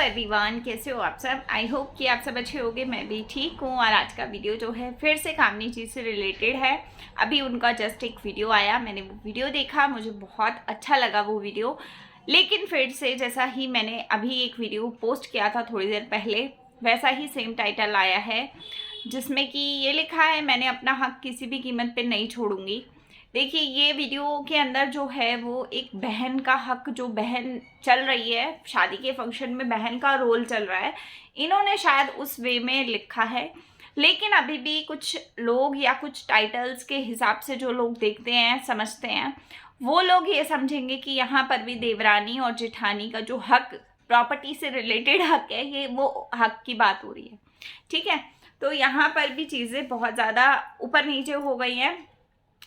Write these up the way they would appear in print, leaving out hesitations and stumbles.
Everyone, कैसे हो आप सब। आई होप कि आप सब अच्छे होंगे। मैं भी ठीक हूँ। और आज का वीडियो जो है फिर से कामनी चीज़ से रिलेटेड है। अभी उनका जस्ट एक वीडियो आया, मैंने वो वीडियो देखा, मुझे बहुत अच्छा लगा वो वीडियो। लेकिन फिर से जैसा ही मैंने अभी एक वीडियो पोस्ट किया था थोड़ी देर पहले, वैसा ही सेम टाइटल आया है जिसमें कि ये लिखा है, मैंने अपना हक किसी भी कीमत पे नहीं छोड़ूंगी। देखिए, ये वीडियो के अंदर जो है वो एक बहन का हक, जो बहन चल रही है शादी के फंक्शन में, बहन का रोल चल रहा है, इन्होंने शायद उस वे में लिखा है। लेकिन अभी भी कुछ लोग या कुछ टाइटल्स के हिसाब से जो लोग देखते हैं, समझते हैं, वो लोग ये समझेंगे कि यहाँ पर भी देवरानी और जेठानी का जो हक, प्रॉपर्टी से रिलेटेड हक है, ये वो हक की बात हो रही है। ठीक है, तो यहाँ पर भी चीज़ें बहुत ज़्यादा ऊपर नीचे हो गई हैं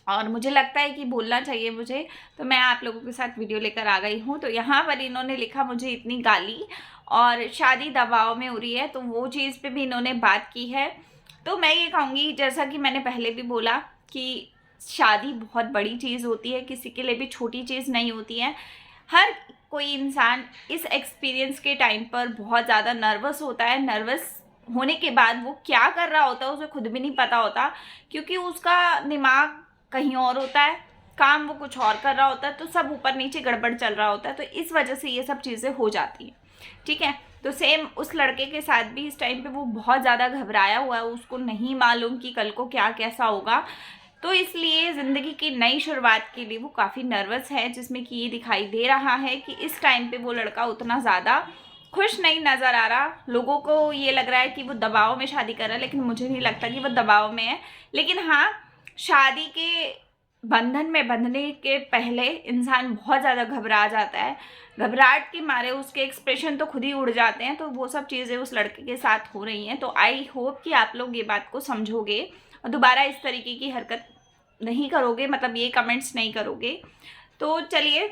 और मुझे लगता है कि बोलना चाहिए मुझे, तो मैं आप लोगों के साथ वीडियो लेकर आ गई हूँ। तो यहाँ पर इन्होंने लिखा, मुझे इतनी गाली और शादी दबाव में हो रही है, तो वो चीज़ पे भी इन्होंने बात की है। तो मैं ये कहूँगी, जैसा कि मैंने पहले भी बोला, कि शादी बहुत बड़ी चीज़ होती है, किसी के लिए भी छोटी चीज़ नहीं होती है। हर कोई इंसान इस एक्सपीरियंस के टाइम पर बहुत ज़्यादा नर्वस होता है। नर्वस होने के बाद वो क्या कर रहा होता है उसे खुद भी नहीं पता होता, क्योंकि उसका दिमाग कहीं और होता है, काम वो कुछ और कर रहा होता है, तो सब ऊपर नीचे गड़बड़ चल रहा होता है। तो इस वजह से ये सब चीज़ें हो जाती हैं। ठीक है, तो सेम उस लड़के के साथ भी इस टाइम पे वो बहुत ज़्यादा घबराया हुआ है, उसको नहीं मालूम कि कल को क्या कैसा होगा। तो इसलिए ज़िंदगी की नई शुरुआत के लिए वो काफ़ी नर्वस है, जिसमें कि ये दिखाई दे रहा है कि इस टाइम पे वो लड़का उतना ज़्यादा खुश नहीं नज़र आ रहा। लोगों को ये लग रहा है कि वो दबाव में शादी कर रहा है, लेकिन मुझे नहीं लगता कि वो दबाव में है। लेकिन हाँ, शादी के बंधन में बंधने के पहले इंसान बहुत ज़्यादा घबरा जाता है। घबराहट के मारे उसके एक्सप्रेशन तो खुद ही उड़ जाते हैं। तो वो सब चीज़ें उस लड़के के साथ हो रही हैं। तो आई होप कि आप लोग ये बात को समझोगे और दोबारा इस तरीके की हरकत नहीं करोगे, मतलब ये कमेंट्स नहीं करोगे। तो चलिए,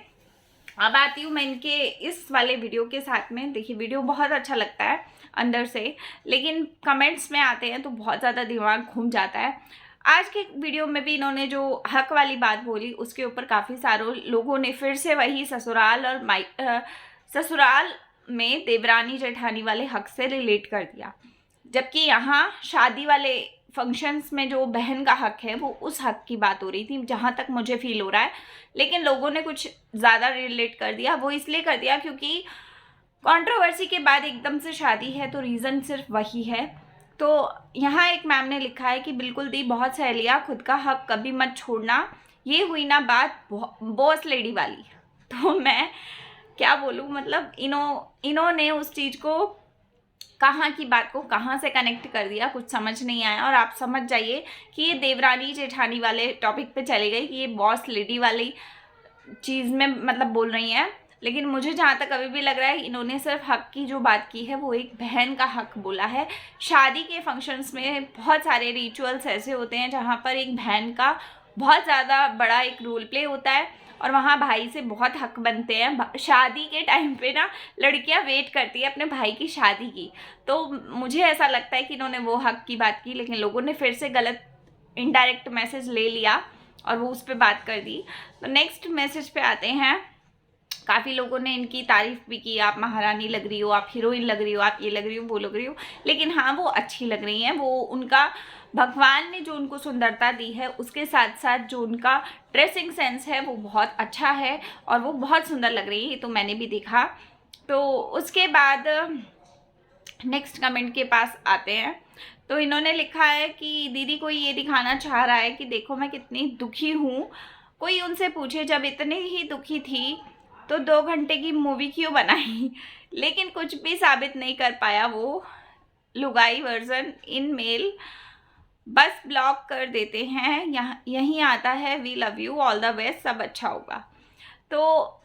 अब आती हूँ मैं इनके इस वाले वीडियो के साथ में। देखिए, वीडियो बहुत अच्छा लगता है अंदर से, लेकिन कमेंट्स में आते हैं तो बहुत ज़्यादा दिमाग घूम जाता है। आज के वीडियो में भी इन्होंने जो हक वाली बात बोली, उसके ऊपर काफ़ी सारे लोगों ने फिर से वही ससुराल और ससुराल में देवरानी जेठानी वाले हक से रिलेट कर दिया। जबकि यहाँ शादी वाले फंक्शंस में जो बहन का हक है, वो उस हक की बात हो रही थी, जहाँ तक मुझे फील हो रहा है। लेकिन लोगों ने कुछ ज़्यादा रिलेट कर दिया। वो इसलिए कर दिया क्योंकि कंट्रोवर्सी के बाद एकदम से शादी है, तो रीज़न सिर्फ वही है। तो यहाँ एक मैम ने लिखा है कि बिल्कुल दी, बहुत सहेलियाँ, खुद का हक कभी मत छोड़ना। ये हुई ना बात बॉस लेडी वाली। तो मैं क्या बोलूँ, मतलब इन्होंने उस चीज़ को, कहाँ की बात को कहाँ से कनेक्ट कर दिया, कुछ समझ नहीं आया। और आप समझ जाइए कि ये देवरानी जेठानी वाले टॉपिक पे चले गई, कि ये बॉस लेडी वाली चीज़ में मतलब बोल रही हैं। लेकिन मुझे जहाँ तक अभी भी लग रहा है, इन्होंने सिर्फ हक की जो बात की है, वो एक बहन का हक बोला है। शादी के फंक्शंस में बहुत सारे रिचुअल्स ऐसे होते हैं जहाँ पर एक बहन का बहुत ज़्यादा बड़ा एक रोल प्ले होता है, और वहाँ भाई से बहुत हक बनते हैं। शादी के टाइम पे ना लड़कियाँ वेट करती है अपने भाई की शादी की। तो मुझे ऐसा लगता है कि इन्होंने वो हक की बात की, लेकिन लोगों ने फिर से गलत इनडायरेक्ट मैसेज ले लिया और वो उस पर बात कर दी। तो नेक्स्ट मैसेज पे आते हैं। काफ़ी लोगों ने इनकी तारीफ़ भी की, आप महारानी लग रही हो, आप हीरोइन लग रही हो, आप ये लग रही हो, वो लग रही हो। लेकिन हाँ, वो अच्छी लग रही हैं। वो उनका, भगवान ने जो उनको सुंदरता दी है, उसके साथ साथ जो उनका ड्रेसिंग सेंस है, वो बहुत अच्छा है और वो बहुत सुंदर लग रही है। ये तो मैंने भी देखा। तो उसके बाद नेक्स्ट कमेंट के पास आते हैं। तो इन्होंने लिखा है कि दीदी, कोई ये दिखाना चाह रहा है कि देखो मैं कितनी दुखी हूँ। कोई उनसे पूछे, जब इतनी ही दुखी थी तो 2 घंटे की मूवी क्यों बनाई। लेकिन कुछ भी साबित नहीं कर पाया वो लुगाई वर्जन इन मेल, बस ब्लॉक कर देते हैं। यहाँ यहीं आता है, we love you, all the best, सब अच्छा होगा। तो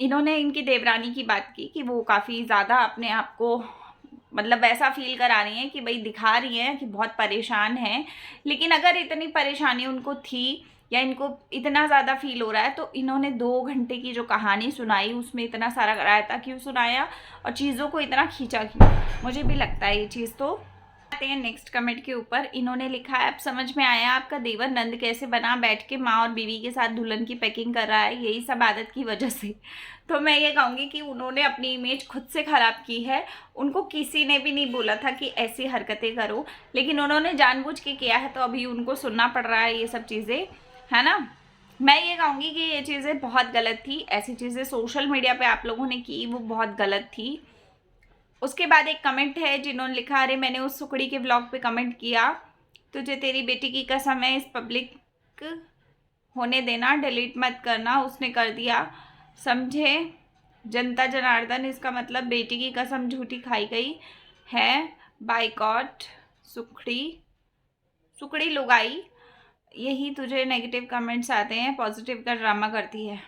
इन्होंने इनकी देवरानी की बात की कि वो काफ़ी ज़्यादा अपने आप को मतलब ऐसा फील करा रही हैं कि भाई दिखा रही हैं कि बहुत परेशान हैं। लेकिन अगर इतनी परेशानी उनको थी या इनको इतना ज़्यादा फील हो रहा है, तो इन्होंने 2 घंटे की जो कहानी सुनाई, उसमें इतना सारा रायता क्यों सुनाया और चीज़ों को इतना खींचा क्यों। मुझे भी लगता है ये चीज़ तो आते हैं नेक्स्ट कमेंट के ऊपर। इन्होंने लिखा है, अब समझ में आया आपका देवर नंद कैसे बना, बैठ के माँ और बीवी के साथ दुल्हन की पैकिंग कर रहा है, यही सब आदत की वजह से। तो मैं ये कहूँगी कि उन्होंने अपनी इमेज खुद से ख़राब की है। उनको किसी ने भी नहीं बोला था कि ऐसी हरकतें करो, लेकिन उन्होंने जानबूझ के किया है, तो अभी उनको सुनना पड़ रहा है ये सब चीज़ें, है ना। मैं ये कहूँगी कि ये चीज़ें बहुत गलत थी। ऐसी चीज़ें सोशल मीडिया पे आप लोगों ने की, वो बहुत गलत थी। उसके बाद एक कमेंट है जिन्होंने लिखा, अरे मैंने उस सुकड़ी के व्लॉग पे कमेंट किया, तुझे तेरी बेटी की कसम है, इस पब्लिक होने देना, डिलीट मत करना। उसने कर दिया, समझे जनता जनार्दन, इसका मतलब बेटी की कसम झूठी खाई गई है। बाइकॉट सुकड़ी लुगाई, यही तुझे नेगेटिव कमेंट्स आते हैं, पॉजिटिव का ड्रामा करती है।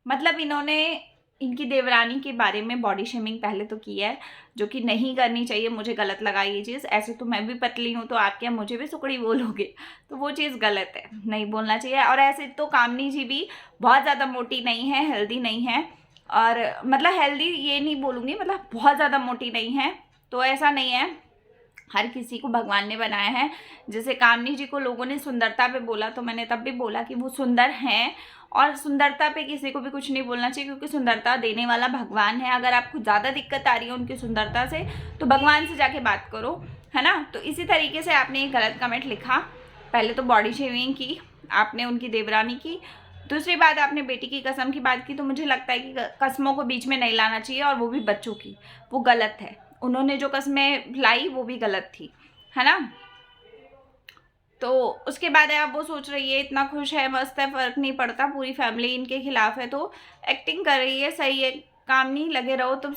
मतलब इन्होंने इनकी देवरानी के बारे में बॉडी शेमिंग पहले तो की है, जो कि नहीं करनी चाहिए। मुझे गलत लगा ये चीज़। ऐसे तो मैं भी पतली हूँ, तो आप क्या मुझे भी सुकड़ी बोलोगे? तो वो चीज़ गलत है, नहीं बोलना चाहिए। और ऐसे तो कामनी जी भी बहुत ज़्यादा मोटी नहीं है, हेल्दी नहीं है, और मतलब हेल्दी ये नहीं बोलूँगी, मतलब बहुत ज़्यादा मोटी नहीं है। तो ऐसा नहीं है, हर किसी को भगवान ने बनाया है। जैसे कामनी जी को लोगों ने सुंदरता पे बोला, तो मैंने तब भी बोला कि वो सुंदर हैं, और सुंदरता पे किसी को भी कुछ नहीं बोलना चाहिए, क्योंकि सुंदरता देने वाला भगवान है। अगर आपको ज़्यादा दिक्कत आ रही है उनकी सुंदरता से, तो भगवान से जाके बात करो, है ना। तो इसी तरीके से आपने एक गलत कमेंट लिखा। पहले तो बॉडी शेमिंग की आपने उनकी देवरानी की, दूसरी बात आपने बेटी की कसम की बात की। तो मुझे लगता है कि कस्मों को बीच में नहीं लाना चाहिए, और वो भी बच्चों की, वो गलत है। उन्होंने जो कस्में लाई वो भी गलत थी, है ना। तो उसके बाद आप वो सोच रही है, इतना खुश है, मस्त है, फ़र्क नहीं पड़ता, पूरी फैमिली इनके खिलाफ है, तो एक्टिंग कर रही है, सही है। काम नहीं लगे रहो, तुम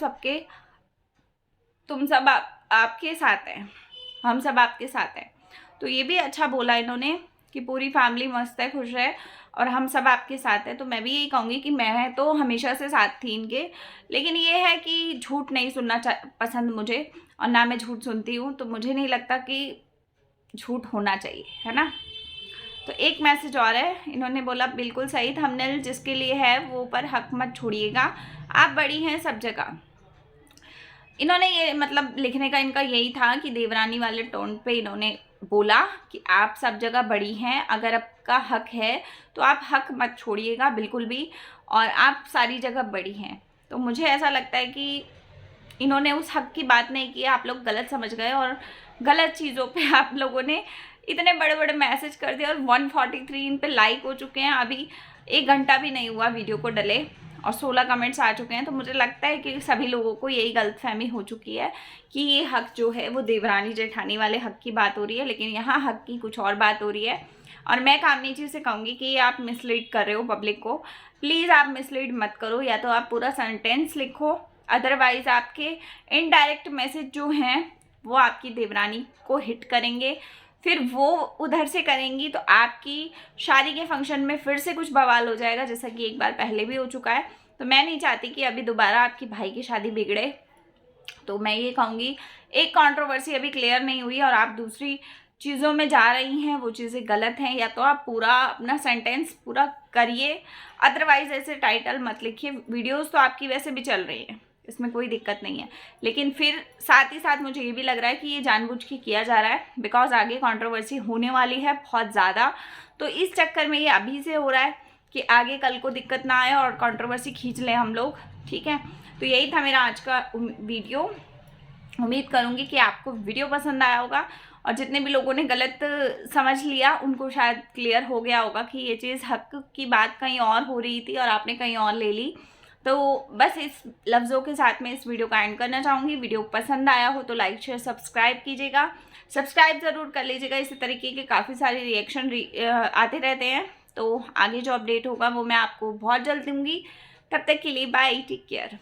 सब आपके साथ हैं, हम सब आपके साथ हैं। तो ये भी अच्छा बोला इन्होंने कि पूरी फैमिली मस्त है, खुश है, और हम सब आपके साथ हैं। तो मैं भी यही कहूँगी कि मैं तो हमेशा से साथ थी इनके, लेकिन ये है कि झूठ नहीं सुनना पसंद मुझे, और ना मैं झूठ सुनती हूँ। तो मुझे नहीं लगता कि झूठ होना चाहिए, है ना। तो एक मैसेज और है, इन्होंने बोला, बिल्कुल सही, थंबनेल जिसके लिए है वो पर हक मत छोड़िएगा, आप बड़ी हैं सब जगह। इन्होंने ये मतलब लिखने का इनका यही था कि देवरानी वाले टोन पे इन्होंने बोला कि आप सब जगह बड़ी हैं, अगर आपका हक है तो आप हक मत छोड़िएगा बिल्कुल भी, और आप सारी जगह बड़ी हैं। तो मुझे ऐसा लगता है कि इन्होंने उस हक की बात नहीं की, आप लोग गलत समझ गए, और गलत चीज़ों पे आप लोगों ने इतने बड़े बड़े मैसेज कर दिए, और 143 इन पे लाइक हो चुके हैं। अभी 1 घंटा भी नहीं हुआ वीडियो को डले, और 16 कमेंट्स आ चुके हैं। तो मुझे लगता है कि सभी लोगों को यही गलतफहमी हो चुकी है कि ये हक जो है वो देवरानी जेठानी वाले हक की बात हो रही है, लेकिन यहाँ हक की कुछ और बात हो रही है। और मैं कामनी जी से कहूँगी कि आप मिसलीड कर रहे हो पब्लिक को, प्लीज़ आप मिसलीड मत करो। या तो आप पूरा सेंटेंस लिखो, अदरवाइज़ आपके इनडायरेक्ट मैसेज जो हैं वो आपकी देवरानी को हिट करेंगे, फिर वो उधर से करेंगी, तो आपकी शादी के फंक्शन में फिर से कुछ बवाल हो जाएगा, जैसा कि एक बार पहले भी हो चुका है। तो मैं नहीं चाहती कि अभी दोबारा आपकी भाई की शादी बिगड़े। तो मैं ये कहूँगी, एक कंट्रोवर्सी अभी क्लियर नहीं हुई और आप दूसरी चीज़ों में जा रही हैं, वो चीज़ें गलत हैं। या तो आप पूरा अपना सेंटेंस पूरा करिए, अदरवाइज़ ऐसे टाइटल मत लिखिए। वीडियोज़ तो आपकी वैसे भी चल रही हैं, इसमें कोई दिक्कत नहीं है, लेकिन फिर साथ ही साथ मुझे ये भी लग रहा है कि ये जानबूझ के किया जा रहा है, बिकॉज आगे कंट्रोवर्सी होने वाली है बहुत ज़्यादा। तो इस चक्कर में ये अभी से हो रहा है कि आगे कल को दिक्कत ना आए और कंट्रोवर्सी खींच लें हम लोग, ठीक है। तो यही था मेरा आज का वीडियो। उम्मीद करूँगी कि आपको वीडियो पसंद आया होगा, और जितने भी लोगों ने गलत समझ लिया उनको शायद क्लियर हो गया होगा कि ये चीज़ हक की बात कहीं और हो रही थी और आपने कहीं और ले ली। तो बस इस लफ्ज़ों के साथ मैं इस वीडियो का एंड करना चाहूँगी। वीडियो पसंद आया हो तो लाइक शेयर सब्सक्राइब कीजिएगा, सब्सक्राइब ज़रूर कर लीजिएगा। इसी तरीके के काफ़ी सारे रिएक्शन आते रहते हैं, तो आगे जो अपडेट होगा वो मैं आपको बहुत जल्द दूँगी। तब तक के लिए बाय, टेक केयर।